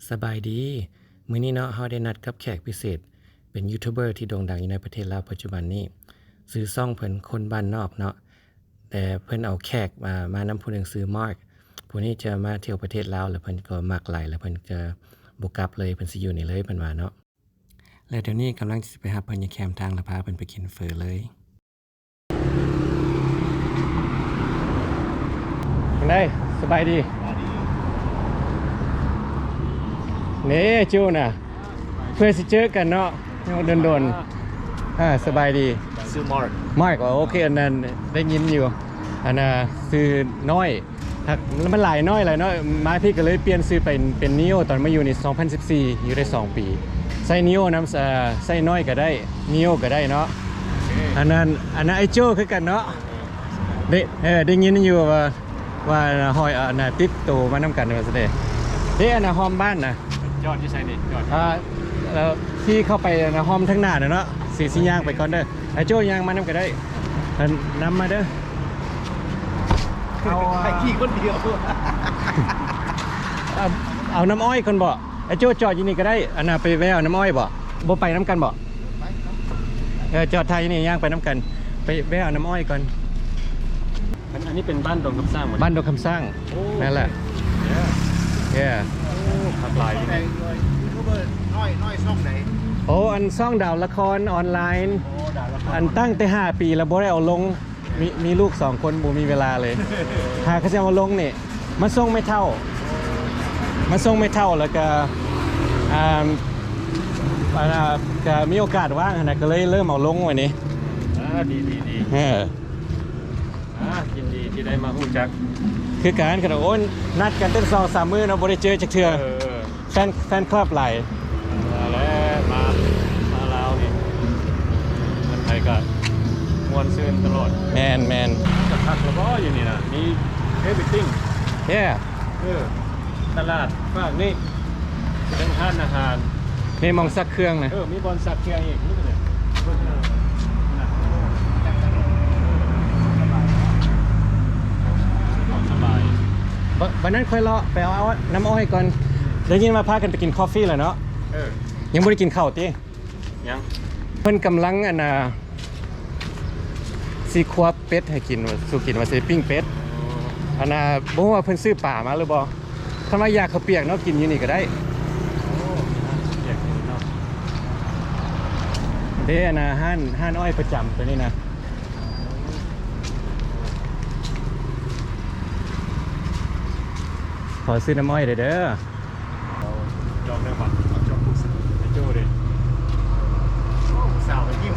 สบายดีมื้อนี้เนาะเราได้นัดกับแขกพิเศษเป็นยูทูบเบอร์ที่โด่งดังอยู่ในประเทศลาวปัจจุบันนี้ชื่อช่องเพิ่นคนบ้านนอกเนาะแต่เพิ่นเอาแขกมานำผู้หนึงชื่อมาร์คผู้นี้จะมาเที่ยวประเทศลาวแล้วเพิ่นก็มักหลายแล้วเพิ่นจะบ่กลับเลยเพิ่นสิอยู่นี่เลยเพิ่นว่าเนาะแล้วเดี๋ยวนี้กำลังสิไปรับเพิ่นอยู่แคมป์ทางแล้วพาเพิ่นไปกินเฟอเลยเป็นไดสบายดีนี่จูน่ะเพื่อสิเจอกันเนาะโดนๆสบายดีซื้อมาร์คมาร์คโอเคอันนั้นได้ยินอยู่อันน่ะซื้อน้อยถ้ามันหลายน้อยมาพี่ก็เลยเปลี่ยนซื้อเป็นนิโอตอนมาอยู่นี่2014อยู่ได้2ปีใส่นิโอนำใส่น้อยก็ได้นิโอก็ได้เนาะอันนั้นไอโจ้คือกันเนาะได้ยินอยู่ว่าหอยอันน่ะติดตัวมานำกันว่าซะเด้อันน่ะหอมบ้านน่ะยอดที่ใช่นี่ยอดแล้วที่เข้าไปนะห้อมทั้งหน้าเนาะสีย่างไปก่อนเด้อไอ้โจ้ย่างมานำก็ได้นำมาเด้อเอาไอ้ขี้คนเดียวเอาน้ำอ้อยก่อนบ่ไอ้โจ้จอดอยู่นี่ก็ได้อันน่ะไปแวะเอาน้ำอ้อยบ่ไปน้ำกันบ่จอดไทยนี่ย่างไปน้ำกันไปแวะเอาน้ำอ้อยก่อนอันนี้เป็นบ้านดงคำสร้างบ้านดงคำสร้างนั่นแหละทักลายนี่ยูทูบเบอร์น้อยช่องไหนอันซ่องดาวละครออนไลน์อันตั้งแต่5 ปีแล้วบ่ได้เอาลงมีลูก2 คนบ่มีเวลาเลยหากเขาจะเอาลงนี่มันส่งไม่เท่าแล้วก็ก็มีโอกาสว่างนะก็เลยเริ่มเอาลงไว้นี่ดียินดีที่ได้มาพูดจักคือการกันโอ้ยนัดกันตั้ง2-3 มื้อเนาะบ่ได้เจอจักเทื่อแฟนคลับหลายแล้วมาลาวนี่มันไทยก็มวนซื่นตลอดแมนจะพักแล้วก็อยู่นี่นะมี everything ตลาดฝากนี่เป็นห้านอาหารมีมองซักเครื่องนะมีบอลสักเครื่องอีกนี่เนี่ยสบายวันนั้นค่อยเลาะไปเอาน้ำอ้อยก่อนได้ยินมาพากันไปกินกาแฟแล้วเนาะยังไม่ได้กินข้าวติยังเพิ่นกำลังซีควบเป็ดให้กินสู่กินว่าสิปิ้งเป็ดบ่ฮู้ว่าเพิ่นซื้อป่ามาหรือบ่คันว่าอยากข้าวเปียกเนาะกินอยู่นี่ก็ได้ห้านอ้อยประจำตัวนี้นะขอซื้อน้ำอ้อยเด้อจองได้ป่ะจองไอ้โจ้ดิสาวยิ้ม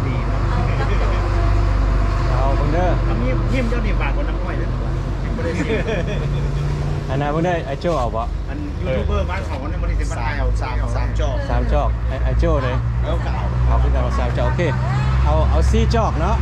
ดีนะเอาเพิ่นเด้อยิ้มเจ้านี่บากกว่าน้ำอ้อยเลยไม่ได้ซื้อเพิ่นได้ไอ้โจ้เอาบ่อันยูทูบเบอร์บ้านเขาเนี่ยไม่ได้ซื้อบ้านเอา3 จอก3 จอกไอ้โจ้เลยแล้วก็เอาคือกันว่า3 จอกโอเคเอา4 จอกเนาะ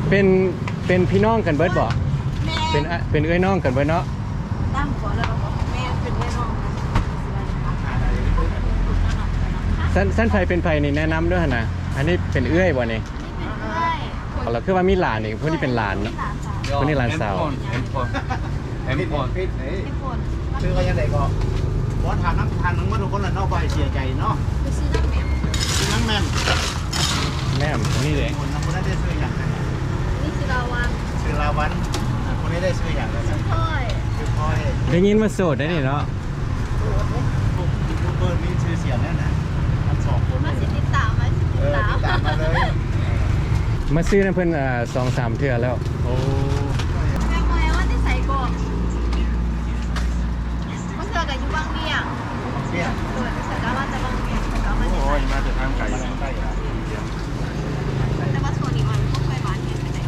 เป็นพี่น้องกันเบิดบ่เป็นเอ้ยน้องกันเบิดเนาะตั้งก่อนแล้วก็แม่เป็นเอ้ยน้องสั้นไผเป็นไผนี่แนะนำด้วยนะอันนี้เป็นเอ้ยบ่นี่แล้วคือว่ามีหลานนี่พวกนี้เป็นหลานเนาะพวกนี้หลานสาวเอ็มพอนซื้อก็ยังไงก็บอสทานน้ำมันทุกคนละนอกไปเสียใจเนาะไปซื้อน้ำแม่ซื้อน้ำแม่นี่เลยคนนั้นได้ซื้ออย่างไรนี่ซื้อลาวันคนนี้ได้ซื้ออย่างไรซื้อพ่อยได้ยินมาโสดได้นี่เนาะยูทูบเบอร์มีชื่อเสียงแน่นะทั้ง2 คนมาติดตามมาเลยมาซื้อน้ำเพิ่น2-3 เทื่อแล้วแม่งอยว่าได้ใส่กอกมันเกิดกับอยู่บางเมียงเกิดใส่ดาว่าจะบางเมียงโอ้ยมาจากทางไกลแต่ว่าโซนนี้มันพวกไปบ้านเห็นไปไหน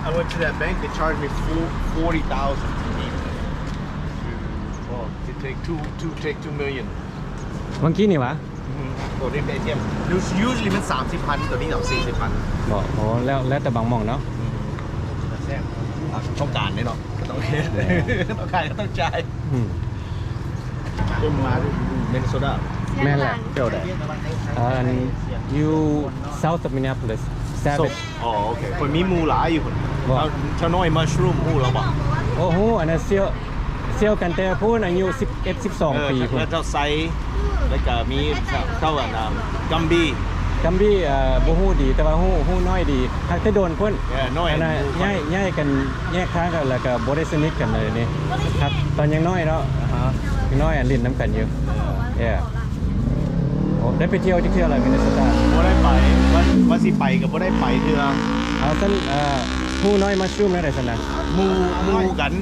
I went to that bank. They charged me $40,000 to take 2 million. เมื่อกี้นี่วะตัวนี้เป็นATM usually มัน30,000ตัวนี้40,000บอกแล้วแต่บางหม่องเนาะ ต้องการเนี่ยเนาะก็ต้องต้องการก็ต้องจ่าย อืม เริ่มมาเมนโซดา แม่นแหละเจ้าได้you south of Minneapolis ส้ม Savage อ๋อโอเคคนมีมูหลายอยู่คน บอก เอาชาน้อยมัชรูมมูแล้วบอก โอ้โหอันนั้นเซียวกันแต่พูดอายุ11 12 ปีคุณ แล้วเจ้าไซแล้วก็มีเข้ากับกัมบี้ กัมบี้บ่ฮู้ดีแต่ว่าฮู้น้อยดีหากแต่โดนเพิ่น น้อย อันน่ะย้ายกันแยกทางกันแล้วก็บ่ได้สนิทกันเลยนี่ครับตอนยังน้อยเนาะยังน้อยลิ้นน้ำกันอยู่โอ้ได้ไปเที่ยวที่เที่ยวอะไรมินนิโซตา บ่ได้ไปว่าสิไปกับบ่ได้ไปเถื่อ เอาซั่นฮู้น้อยมัชรูมได้ซั่นน่ะ มูกัน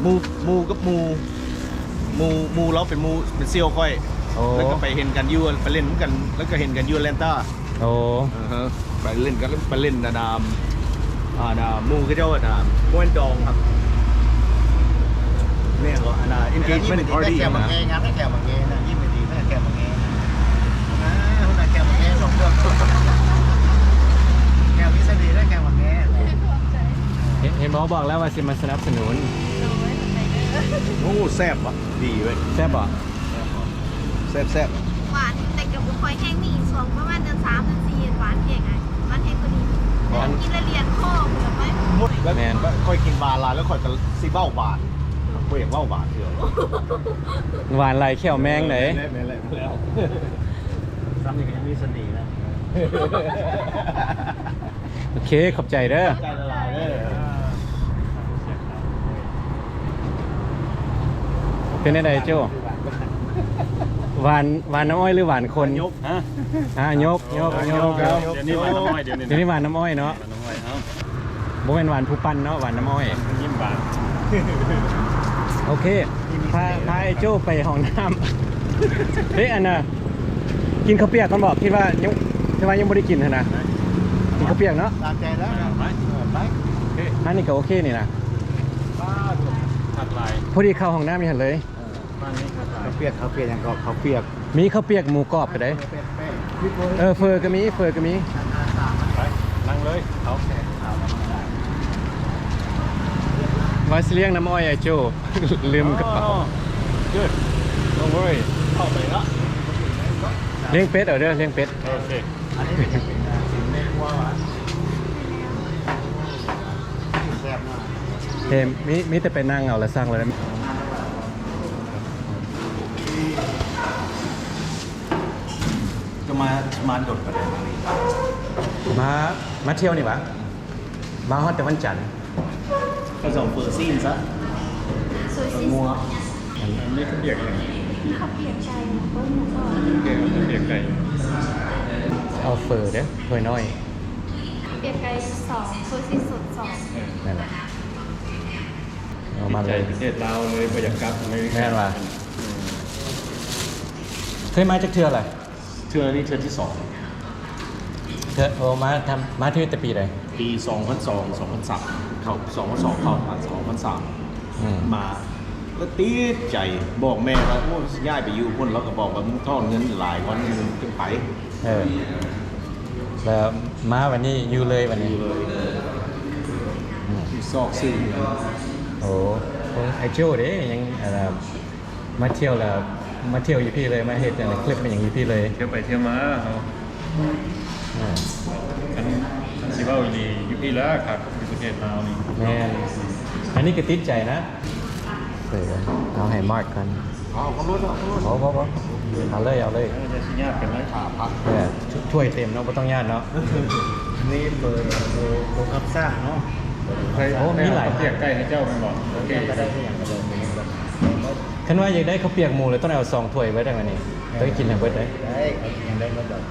มูกับมูแล้วเป็นมูเป็นเซียวค่อย โอ้ แล้วก็ไปเห็นกันยูไปเล่นกันแล้วก็เห็นกันยูแลนต้า โอ้ ไปเล่นกันไปเล่นดามมูก็เจ้าดามม้วนดองครับเนี่ยก็engagement party แค่บางแง่งานไม่แค่บางแง่นะยิ้มไม่ดีไม่แค่บางแง่นะคุณแค่บางแง่สองเรื่องแค่วิสัยดีได้แค่บางแง่ เห็นบอกแล้วว่าสิมาสนับสนุน โอ้แซ่บวะดีเว้ย แซ่บบ่ แซ่บ หวานแต่กับบุคอยแห้งมีช่วงประมาณเดือน3 เดือน 4หวานแห้งไงหวานแห้งกว่านี้กินละเลียดโค้งเหมือนไหม มุดแล้วค่อยกินบาลาแล้วค่อยกันซีเบ้าบาทค่อยอยากเบ้าบาทเดียว หวานไหลแขวแมงไหน แล้ว ซ้ำยังมีเสน่ห์นะ โอเคขอบใจเด้อ ใจละลายเลย เป็นได้โจ้หวานน้ำอ้อยหรือหวานคน ยกฮะ ยกเอา เดี๋ยวนี้หวานน้ำอ้อยเดี๋ยวนี้ เดี๋ยวนี้หวานน้ำอ้อยเนาะ หวานน้ำอ้อยเอ้า บ่เป็นหวานผู้ปั้นเนาะหวานน้ำอ้อย ยิ้มบาน โอเคพาไอ้โจ้ไปห้องน้ำเฮ้ยอันน่ะกินข้าวเปียกกันบอกคิดว่ายังไม่ได้กินนะกินข้าวเปียกเนาะ ตามใจแล้ว ไป ไป อันนี้ก็โอเคนี่นะ ผักลาย พอดีเข้าห้องน้ำมีหันเลย บ้านนี้ผักลาย เขาเปียกอย่างก็เขาเปียก มีข้าวเปียกหมูกรอบไปได้เฟอร์ก็มี ไปนั่งเลยเอา ว่าสิเลี้ยงน้ำอ้อยไอ้โจ้ ลืมกระเป๋า good don't worry เข้าไปละ เลี้ยงเป็ดเด้อเลี้ยงเป็ด โอเค อันนี้เป็นอย่างเป็นสิ่งในครัววะแซ่บมาก เฮ้มีแต่ไปนั่งเอาแล้วสร้างเลย จะมาโดดกันเลย มาเที่ยวนี่หวะมาฮอดแต่วันจันทร์ ก็ส่งเปิดซีนซะ สวยสิ งัว อันนี้ข้าวเปียกอย่าง ข้าวเปียกไก่เปิ้ลหมูกรอบ เปียกไก่ เอาเฟอร์เด้อถ้วยน้อย เปียกไก่2โซซิสสด2 นั่นแหละเอามา ใจ เลย ประเทศลาวเลยประหยัดกลับไม่ แม่นว่ะ เคยมาจากเทืออะไร เทือนี่เทือที่2 เทือโอ้มาที่แต่ปีใด ปี2002 2003เข้า2002เข้ามา2003มาแล้วติดใจบอกแม่ว่าโอ้ย้ายไปอยู่พุ่นแล้วก็บอกว่ามึงทอนเงินหลายวันมึงจึงไป แล้วมาวันนี้อยู่เลยวันนี้ ที่ซอกซื่อ โอ้ไอโจ้เด้ยังอะไรมาเที่ยวแล้วมาเที่ยวอยู่พี่เลยมาเฮ็ดอย่างคลิปเป็นอย่างนี้พี่เลย เที่ยวไปเที่ยวมาเอาอันสิว่าดีอยู่พี่แล้วครับอยู่ประเทศลาวนี่ แม่นอันนี้ก็ติดใจนะเอาให้มาร์กกัน เอาคนรู้แล้วคนรู้ เอาเลย จะสิญาติกันไหม พัก ถ้วยเต็มเนาะไม่ต้องญาติเนาะ นี่เบอร์โลคับซ่าเนาะ โอ้มีหลาย เปียกไก่ให้เจ้าเป็นบอกโอเค ก็ได้อย่างกระโดด คันว่าอยากได้ข้าวเปียกหมูเลยต้องเอา2ถ้วยไว้ได้ไหมนี่ต้องกินให้เบิดได้ ได้ยังได้มาแบบ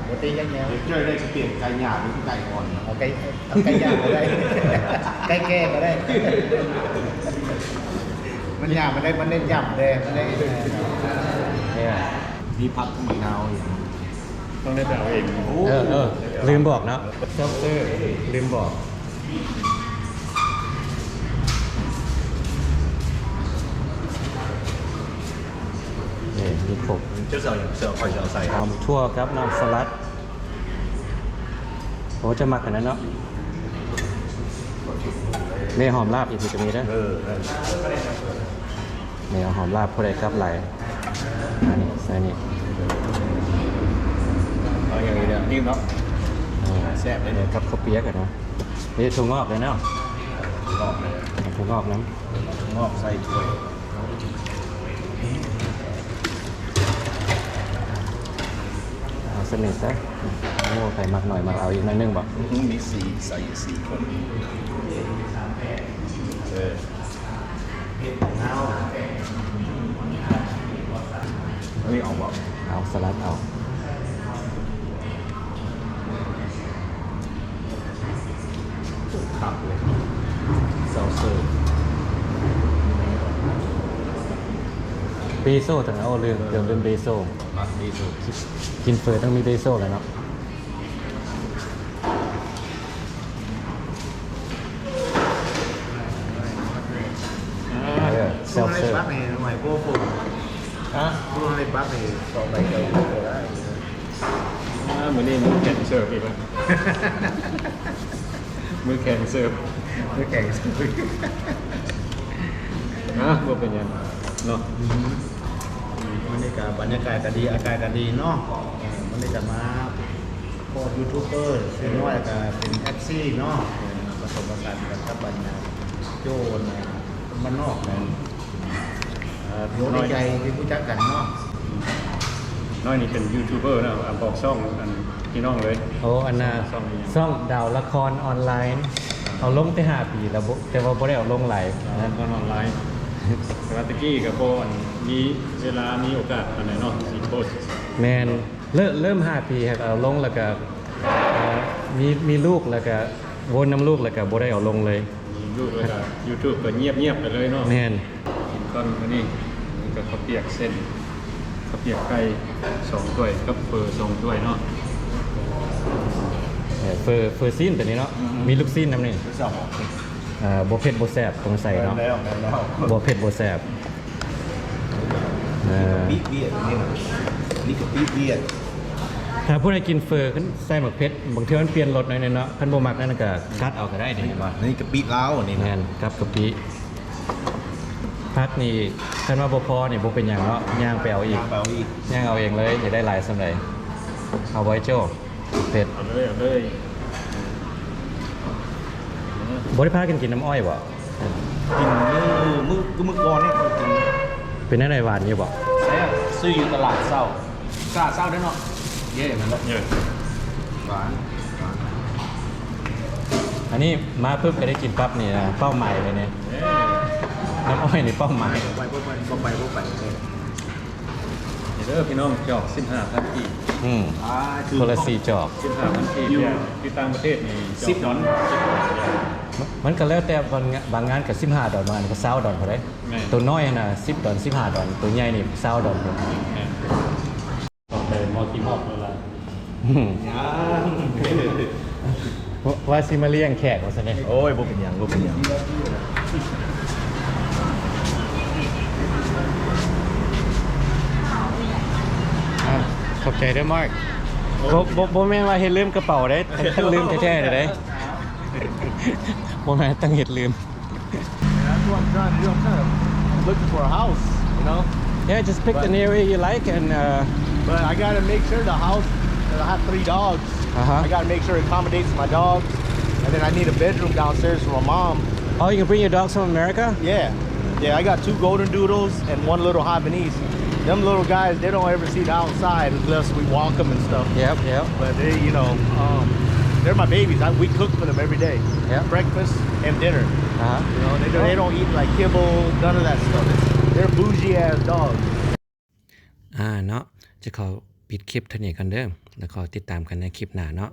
ปกติยังแนว เจ้าได้สเปลี่ยนไก่หยาบหรือไก่อ่อน เอาไก่ย่างก็ได้ไก่แก่ก็ได้ มันย่างมันได้มันเน้นย่ำเลยมันได้ เนี่ย มีผักมะนาวอย่าง ต้องได้ไปเอาเอง ลืมบอกเนาะเจ้าลืมบอกนี่มีครบ เจ้าเสือคอยจะเอาใส่ ทำทั่วครับน้ำสลัดโอ้จะมักขนาดนั้นเนาะ เนยหอมลาบอีกทีจะมีได้อเนยหอมลาบพอได้ครับไหลอันนี้ใส่นี่ เอาอย่างนี้เนี่ยนิ่มเนาะแซ่บเลย เน เนี่ย ยครับข้าวเปียกกันนะนี่ถั่วงอกเลยเนาะ งอกเลย ถั่วงอกน้ งอกใส่ถ้วย ำเอาสนิทซะโอ้ใส่มักหน่อยมักเอาอีกหน่อยนึงบอก มีสีใส่สีคนอันนี้เอาบอก เอาสลัดเอา ขับเลยเซาเซอร์ เบโซ่แต่เอาลืมเบโซ่ มักดีสุด กินเฟอต้องมีเบโซ่แล้วเนาะเซล Puro เซอ na ร์ iba may may popo. ฮะ Puro na iba may so may kayo ko ra. มือนี้มือแข่งเสิร์ฟอีกแล้วมือแข่งเสิร์ฟ May kayo sa. นะว่าเป็นยังเนาะ บรรยากาศก็ดีอากาศก็ดีเนาะมันได้จะมาพวกยูทูบเบอร์ซึ่งน้อยก็เป็นแท็กซี่เนาะผสมผสานกันกับบรรดาโจนมันนอกนะโยนในใจที่ผู้จักกันเนาะ น้อยนี่เป็นยูทูบเบอร์นะบอกช่องอันพี่น้องเลย โอ้อันน่ะซ่องดาวละครออนไลน์ เอาลงไป5 ปีแล้วแต่ว่าบ่ได้เอาลงหลาย แล้วก็ออนไลน์สตาร์กี้กับโบอันมีเวลามีโอกาสอันไหนเนาะสีโพส แมนเริ่ม5 ปีครับเอาลงแล้วก็มีลูกแล้วก็วนน้ำลูกแล้วก็บ่ได้เอาลงเลย มีลูกแล้วก็ยูทูบก็เงียบไปเลยเนาะ แมน กินก้อนอันนี้กับข้าวเปียกเส้นข้าวเปียกไก่2 ถ้วยกับเฟอร์2 ถ้วยเนาะ เฟอร์ซีนตัวนี้เนาะมีลูกซีนน้ำนี่ สอง บ่เผ็ดบ่แซ่บต้องใส่เนาะ แล้ว บ่เผ็ดบ่แซ่บ ปีเบียดนี่นะนี่ก็ปีเบียด ถ้าผู้ใดกินเฟอร์ขึ้นใส่หมักเผ็ดบางเทื่อมันเปลี่ยนรสหน่อยๆเนาะคันบ่มักนั่นก็กัดเอาก็ได้นี่เห็นบ่ นี่ก็ปีเล้านี่ แม่ นะ นครับกะปิพักนี่คันว่าบ่พอนี่บ่เป็นหยังเนาะย่างไปเอาอีก เปล่าอีก ย่างเอาเองเลยจะได้หลายสำใดเอาไว้โจ้เผ็ด เอาเลย บ่ได้พากันกินน้ำอ้อยบ่ กินมือก่อนนี่กิน เป็นอะไรหวานอยู่บ่ แซ่บซื้ออยู่ตลาดเศร้าได้เนาะเย่มัน เยอะ หวาน อันนี้มาปุ๊บก็ได้กินปั๊บนี่นะเป้าหมายเลยเนี่ยน้ำอ้อยนี่เป้าหมาย ไปพวกไป เดี๋ยวพี่น้องจอก15,000 กีบ คนละ4จอก 15,000 กีบเนี่ยที่ต่างประเทศนี่จอก มันก็แล้วแต่บางงานก็15 ดอลบางงานก็20 ดอลเท่าไหร่ตัวน้อยน่ะ10 ดอล15 ดอลตัวใหญ่นี่20 ดอล ต่อไปมอลติมอลเวลา ว่าสิมาเลี้ยงแขกว่าซะเนี่ย โอ้ยบ่เป็นหยัง ขอบใจด้วยมากบ่แม่นว่าเฮ็ดลืมกระเป๋าได้ท่านลืมแท้ๆได้บ่แม่นตั้งเฮ็ดลืม That's what I'm trying to do. I'm kind of looking for a house, you know. Yeah, just pick an area you like and But I gotta make sure the house. I have 3 dogs. Uh-huh. I gotta make sure it accommodates my dogs, and then I need a bedroom downstairs for my mom. oh, you can bring your dogs from America? Yeah. I got 2 golden doodles and 1 little Havanese. Them little guys, they don't ever see the outside unless we walk them and stuff. Yep. But they, you know, they're my babies. We cook for them every day. Yeah. Breakfast and dinner. Uh-huh. You know, they don't eat like kibble, none of that stuff. They're bougie ass dogs. เนาะจะขอปิดคลิปเท่านี้กันเด้อแล้วขอติดตามกันในคลิปหน้าเนาะ